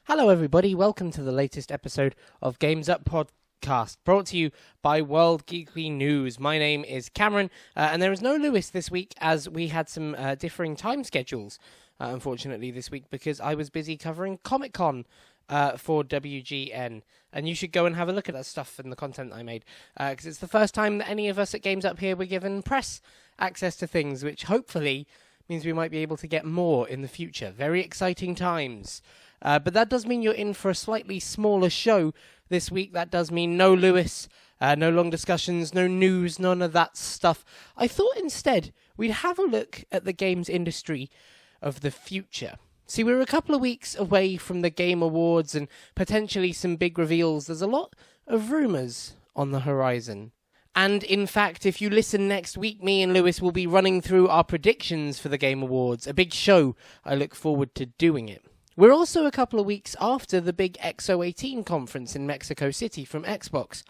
Hello, everybody. Welcome to the latest episode of Games Up Podcast, brought to you by World Geekly News. My name is Cameron, and there is no Lewis this week as we had some differing time schedules, unfortunately, this week because I was busy covering Comic-Con for WGN. And you should go and have a look at that stuff and the content I made, because it's the first time that any of us at Games Up here were given press access to things, which hopefully means we might be able to get more in the future. Very exciting times. But that does mean you're in for a slightly smaller show this week. That does mean no Lewis, no long discussions, no news, none of that stuff. I thought instead we'd have a look at the games industry of the future. See, we're a couple of weeks away from the Game Awards and potentially some big reveals. There's a lot of rumours on the horizon. And in fact, if you listen next week, me and Lewis will be running through our predictions for the Game Awards. A big show. I look forward to doing it. We're also a couple of weeks after the big XO18 conference in Mexico City from Xbox.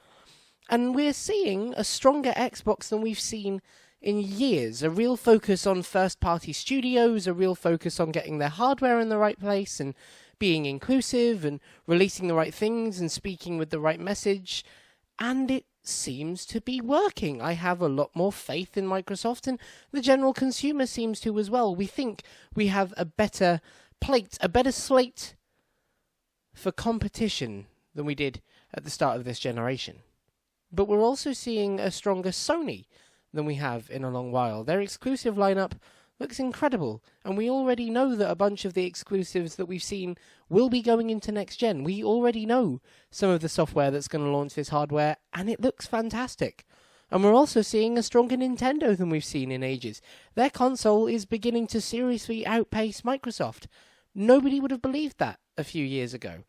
And we're seeing a stronger Xbox than we've seen in years. A real focus on first-party studios, a real focus on getting their hardware in the right place and being inclusive and releasing the right things and speaking with the right message. And it seems to be working. I have a lot more faith in Microsoft, and the general consumer seems to as well. We think we have a better slate for competition than we did at the start of this generation. But we're also seeing a stronger Sony than we have in a long while. Their exclusive lineup looks incredible, and we already know that a bunch of the exclusives that we've seen will be going into next gen. We already know some of the software that's going to launch this hardware, and it looks fantastic. And we're also seeing a stronger Nintendo than we've seen in ages. Their console is beginning to seriously outpace Microsoft. Nobody would have believed that a few years ago.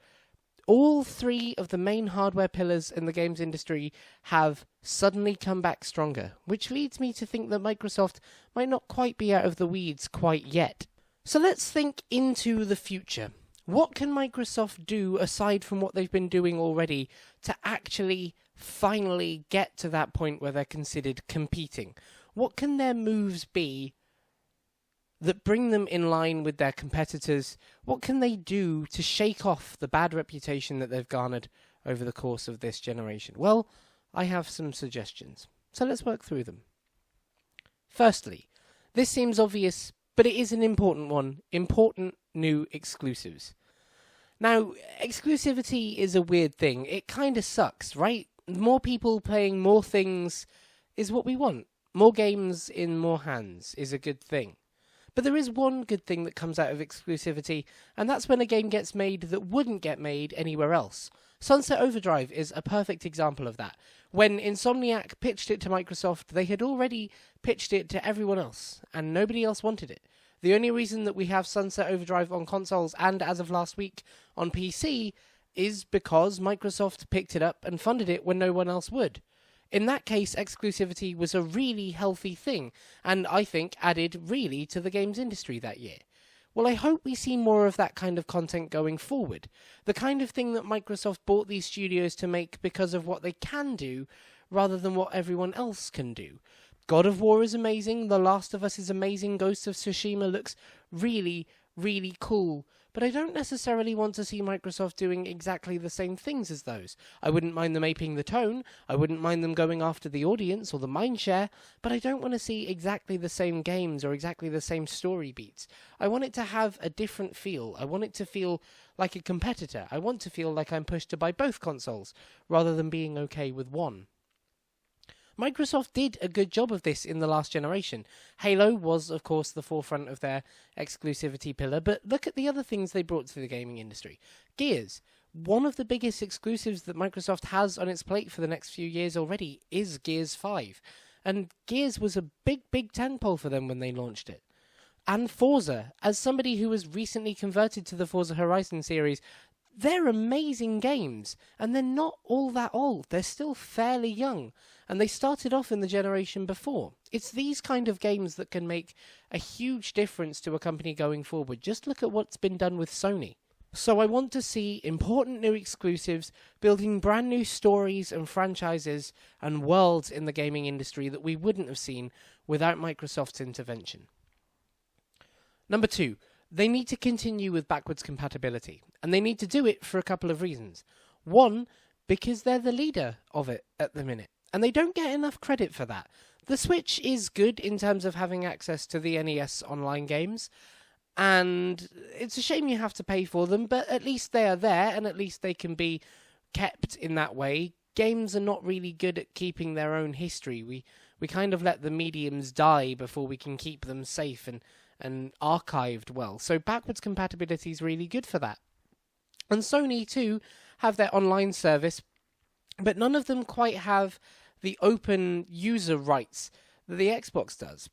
All three of the main hardware pillars in the games industry have suddenly come back stronger, which leads me to think that Microsoft might not quite be out of the weeds quite yet. So let's think into the future. What can Microsoft do aside from what they've been doing already to actually finally get to that point where they're considered competing? What can their moves be that bring them in line with their competitors? What can they do to shake off the bad reputation that they've garnered over the course of this generation? Well, I have some suggestions, so let's work through them. Firstly, this seems obvious, but it is an important one. Important new exclusives. Now, exclusivity is a weird thing. It kind of sucks, right? More people playing more things is what we want. More games in more hands is a good thing. But there is one good thing that comes out of exclusivity, and that's when a game gets made that wouldn't get made anywhere else. Sunset Overdrive is a perfect example of that. When Insomniac pitched it to Microsoft, they had already pitched it to everyone else, and nobody else wanted it. The only reason that we have Sunset Overdrive on consoles and, as of last week, on PC is because Microsoft picked it up and funded it when no one else would. In that case, exclusivity was a really healthy thing, and I think added really to the games industry that year. Well, I hope we see more of that kind of content going forward. The kind of thing that Microsoft bought these studios to make because of what they can do, rather than what everyone else can do. God of War is amazing, The Last of Us is amazing, Ghost of Tsushima looks really, really cool. But I don't necessarily want to see Microsoft doing exactly the same things as those. I wouldn't mind them aping the tone, I wouldn't mind them going after the audience or the mindshare, but I don't want to see exactly the same games or exactly the same story beats. I want it to have a different feel. I want it to feel like a competitor. I want to feel like I'm pushed to buy both consoles, rather than being okay with one. Microsoft did a good job of this in the last generation. Halo was, of course, the forefront of their exclusivity pillar, but look at the other things they brought to the gaming industry. Gears. One of the biggest exclusives that Microsoft has on its plate for the next few years already is Gears 5. And Gears was a big tentpole for them when they launched it. And Forza. As somebody who was recently converted to the Forza Horizon series, they're amazing games, and they're not all that old. They're still fairly young, and they started off in the generation before. It's these kind of games that can make a huge difference to a company going forward. Just look at what's been done with Sony. So I want to see important new exclusives, building brand new stories and franchises and worlds in the gaming industry that we wouldn't have seen without Microsoft's intervention. Number 2. they need to continue with backwards compatibility, and they need to do it for a couple of reasons. One, because they're the leader of it at the minute, and they don't get enough credit for that. The Switch is good in terms of having access to the NES online games, and it's a shame you have to pay for them, but at least they are there, and at least they can be kept in that way. Games are not really good at keeping their own history. We kind of let the mediums die before we can keep them safe and archived well. So backwards compatibility is really good for that. And Sony, too, have their online service, but none of them quite have the open user rights that the Xbox does.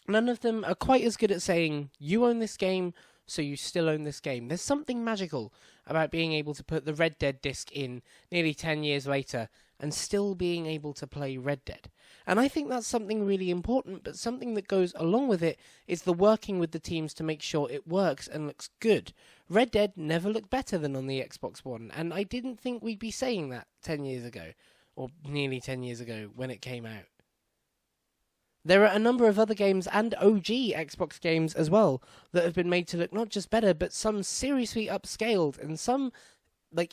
None of them are quite as good at saying, you own this game, so you still own this game. There's something magical about being able to put the Red Dead disc in nearly 10 years later and still being able to play Red Dead. And I think that's something really important, but something that goes along with it is the working with the teams to make sure it works and looks good. Red Dead never looked better than on the Xbox One, and I didn't think we'd be saying that 10 years ago, or nearly 10 years ago when it came out. There are a number of other games and OG Xbox games as well that have been made to look not just better, but some seriously upscaled, and some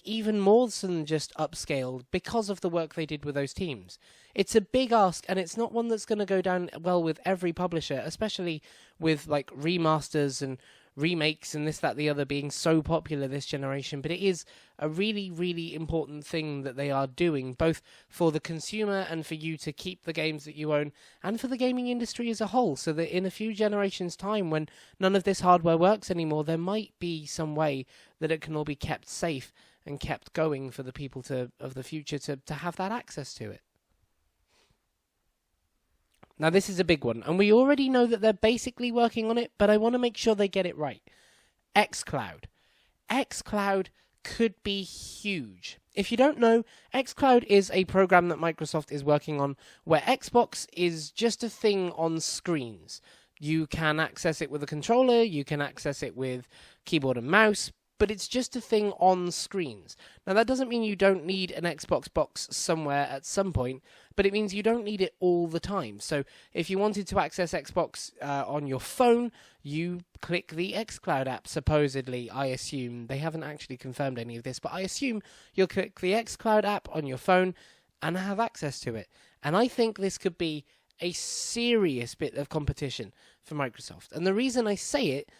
even more than just upscaled because of the work they did with those teams. It's a big ask, and it's not one that's going to go down well with every publisher, especially with remasters and remakes and this, that, the other being so popular this generation. But it is a really, really important thing that they are doing, both for the consumer and for you to keep the games that you own, and for the gaming industry as a whole, so that in a few generations' time, when none of this hardware works anymore, there might be some way that it can all be kept safe and kept going for the people of the future to have that access to it. Now, this is a big one, and we already know that they're basically working on it, but I want to make sure they get it right. xCloud. xCloud could be huge. If you don't know, xCloud is a program that Microsoft is working on where Xbox is just a thing on screens. You can access it with a controller, you can access it with keyboard and mouse, but it's just a thing on screens. Now, that doesn't mean you don't need an Xbox box somewhere at some point, but it means you don't need it all the time. So if you wanted to access Xbox on your phone, you click the xCloud app, supposedly, I assume. They haven't actually confirmed any of this, but I assume you'll click the xCloud app on your phone and have access to it. And I think this could be a serious bit of competition for Microsoft. And the reason I say it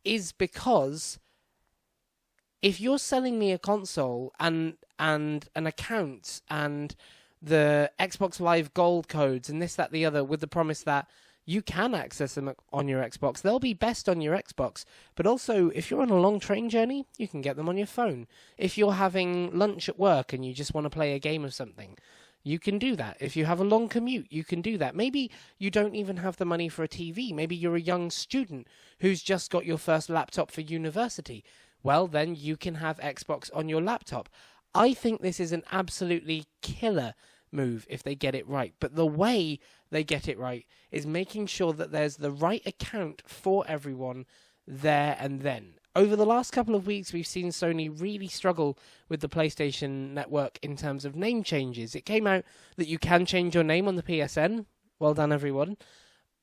is because if you're selling me a console and an account and the Xbox Live Gold codes and this, that, the other, with the promise that you can access them on your Xbox, they'll be best on your Xbox. But also, if you're on a long train journey, you can get them on your phone. If you're having lunch at work and you just want to play a game of something, you can do that. If you have a long commute, you can do that. Maybe you don't even have the money for a TV. Maybe you're a young student who's just got your first laptop for university. Well, then you can have Xbox on your laptop. I think this is an absolutely killer move if they get it right. But the way they get it right is making sure that there's the right account for everyone there and then. Over the last couple of weeks, we've seen Sony really struggle with the PlayStation Network in terms of name changes. It came out that you can change your name on the PSN. Well done, everyone.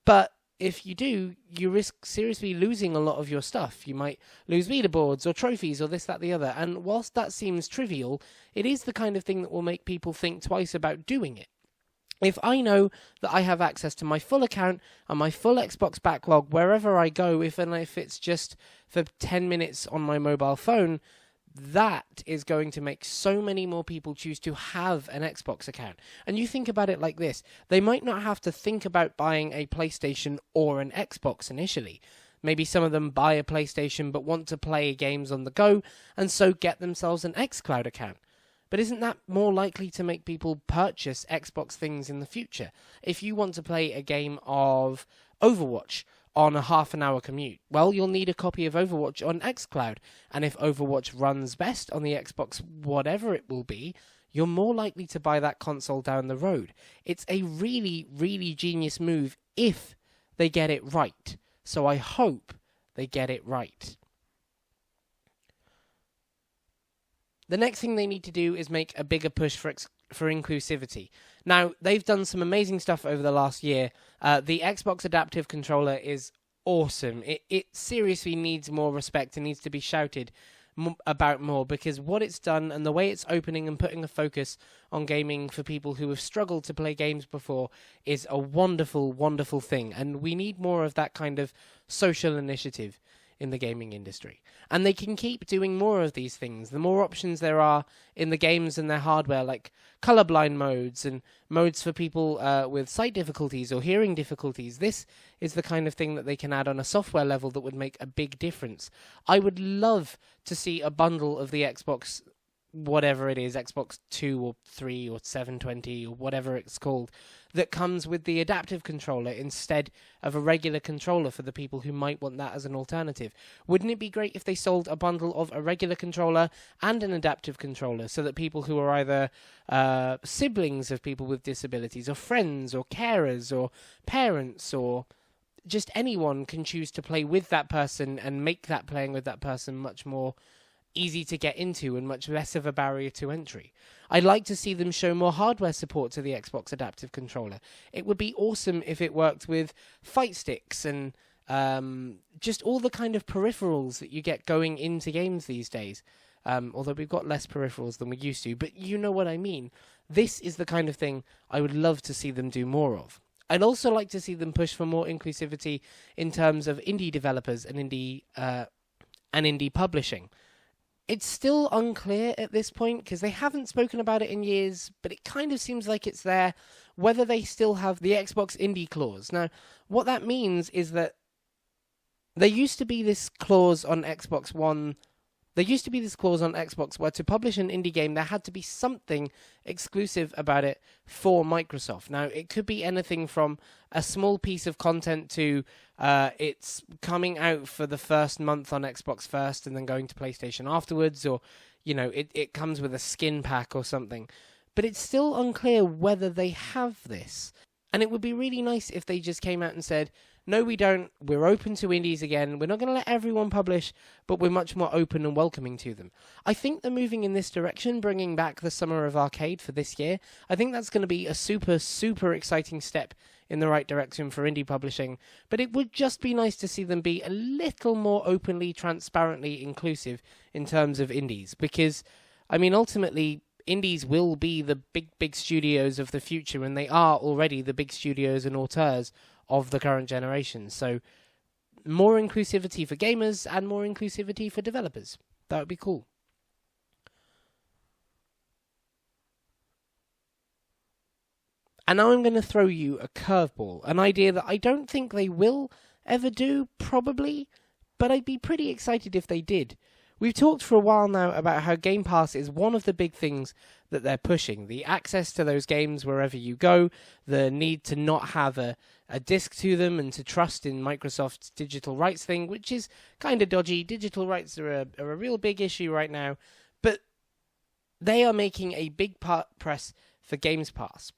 But if you do, you risk seriously losing a lot of your stuff. You might lose leaderboards or trophies or this, that, the other. And whilst that seems trivial, it is the kind of thing that will make people think twice about doing it. If I know that I have access to my full account and my full Xbox backlog wherever I go, if it's just for 10 minutes on my mobile phone, that is going to make so many more people choose to have an Xbox account. And you think about it like this. They might not have to think about buying a PlayStation or an Xbox initially. Maybe some of them buy a PlayStation but want to play games on the go and so get themselves an xCloud account. But isn't that more likely to make people purchase Xbox things in the future? If you want to play a game of Overwatch on a half-an-hour commute, well, you'll need a copy of Overwatch on xCloud. And if Overwatch runs best on the Xbox, whatever it will be, you're more likely to buy that console down the road. It's a really, really genius move if they get it right. So I hope they get it right. The next thing they need to do is make a bigger push for inclusivity. Now, they've done some amazing stuff over the last year. The Xbox Adaptive Controller is awesome. It seriously needs more respect and needs to be shouted about more, because what it's done and the way it's opening and putting a focus on gaming for people who have struggled to play games before is a wonderful, wonderful thing. And we need more of that kind of social initiative in the gaming industry. And they can keep doing more of these things. The more options there are in the games and their hardware, like colorblind modes and modes for people with sight difficulties or hearing difficulties, this is the kind of thing that they can add on a software level that would make a big difference. I would love to see a bundle of the Xbox, whatever it is, Xbox 2 or 3 or 720 or whatever it's called, that comes with the adaptive controller instead of a regular controller for the people who might want that as an alternative. Wouldn't it be great if they sold a bundle of a regular controller and an adaptive controller, so that people who are either siblings of people with disabilities or friends or carers or parents or just anyone can choose to play with that person and make that playing with that person much more easy to get into and much less of a barrier to entry. I'd like to see them show more hardware support to the Xbox Adaptive Controller. It would be awesome if it worked with fight sticks and just all the kind of peripherals that you get going into games these days. Although we've got less peripherals than we used to, but you know what I mean. This is the kind of thing I would love to see them do more of. I'd also like to see them push for more inclusivity in terms of indie developers and indie publishing. It's still unclear at this point, because they haven't spoken about it in years, but it kind of seems like it's there, whether they still have the Xbox Indie clause. Now, what that means is that there used to be this clause on Xbox One. There used to be this clause on Xbox where to publish an indie game, there had to be something exclusive about it for Microsoft. Now, it could be anything from a small piece of content to it's coming out for the first month on Xbox first and then going to PlayStation afterwards, or, you know, it comes with a skin pack or something. But it's still unclear whether they have this. And it would be really nice if they just came out and said, no, we don't. We're open to indies again. We're not going to let everyone publish, but we're much more open and welcoming to them. I think they're moving in this direction, bringing back the Summer of Arcade for this year. I think that's going to be a super, super exciting step in the right direction for indie publishing. But it would just be nice to see them be a little more openly, transparently inclusive in terms of indies. Because, I mean, ultimately, indies will be the big studios of the future, and they are already the big studios and auteurs of the current generation. So more inclusivity for gamers and more inclusivity for developers. That would be cool. And now I'm going to throw you a curveball, an idea that I don't think they will ever do, probably, but I'd be pretty excited if they did. We've talked for a while now about how Game Pass is one of the big things that they're pushing. The access to those games wherever you go, the need to not have a disc to them and to trust in Microsoft's digital rights thing, which is kind of dodgy. Digital rights are a real big issue right now. But they are making a big press for Games Pass.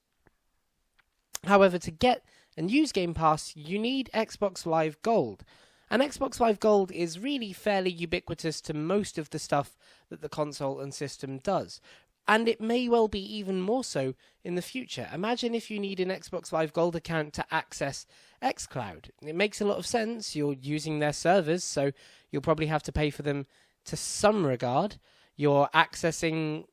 However, to get and use Game Pass, you need Xbox Live Gold. And Xbox Live Gold is really fairly ubiquitous to most of the stuff that the console and system does. And it may well be even more so in the future. Imagine if you need an Xbox Live Gold account to access xCloud. It makes a lot of sense. You're using their servers, so you'll probably have to pay for them to some regard. You're accessing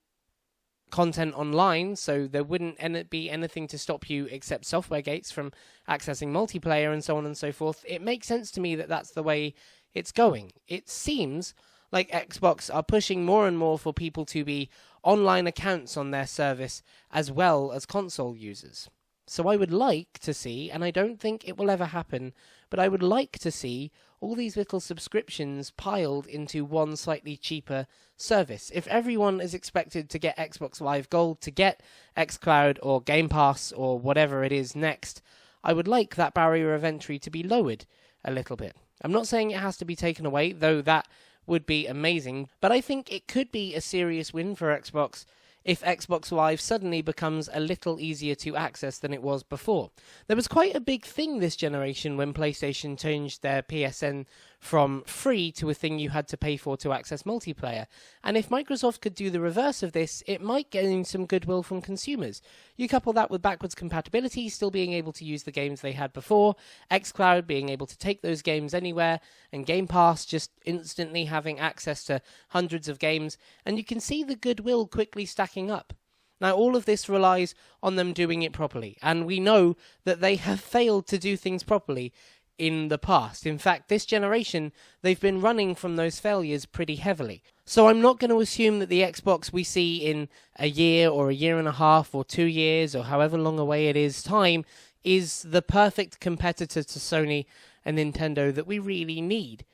content online, so there wouldn't be anything to stop you except software gates from accessing multiplayer and so on and so forth. It makes sense to me that that's the way it's going. It seems like Xbox are pushing more and more for people to be online accounts on their service as well as console users. So I would like to see, and I don't think it will ever happen, but I would like to see all these little subscriptions piled into one slightly cheaper service. If everyone is expected to get Xbox Live Gold to get xCloud or Game Pass or whatever it is next, I would like that barrier of entry to be lowered a little bit. I'm not saying it has to be taken away, though that would be amazing, but I think it could be a serious win for Xbox if Xbox Live suddenly becomes a little easier to access than it was before. There was quite a big thing this generation when PlayStation changed their PSN from free to a thing you had to pay for to access multiplayer. And if Microsoft could do the reverse of this, it might gain some goodwill from consumers. You couple that with backwards compatibility, still being able to use the games they had before, xCloud being able to take those games anywhere, and Game Pass just instantly having access to hundreds of games, and you can see the goodwill quickly stacking up. Now, all of this relies on them doing it properly, and we know that they have failed to do things properly in the past. In fact, this generation, they've been running from those failures pretty heavily. So I'm not going to assume that the Xbox we see in a year or a year and a half or 2 years or however long away it is time is the perfect competitor to Sony and Nintendo that we really need.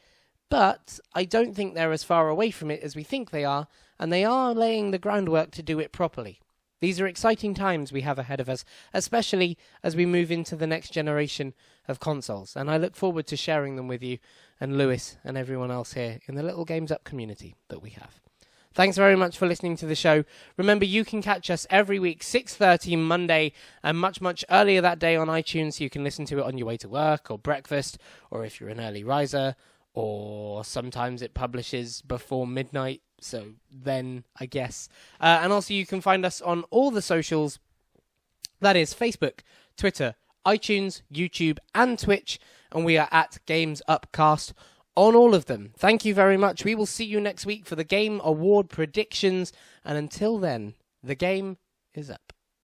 But I don't think they're as far away from it as we think they are, and they are laying the groundwork to do it properly. These are exciting times we have ahead of us, especially as we move into the next generation of consoles, and I look forward to sharing them with you and Lewis and everyone else here in the little Games Up community that we have. Thanks very much for listening to the show. Remember, you can catch us every week, 6:30 Monday, and much, much earlier that day on iTunes, so you can listen to it on your way to work or breakfast, or if you're an early riser, or sometimes it publishes before midnight, so then, I guess. And also you can find us on all the socials, that is Facebook, Twitter, iTunes, YouTube, and Twitch, and we are at Games Upcast on all of them. Thank you very much. We will see you next week for the Game Award predictions, and until then, the game is up.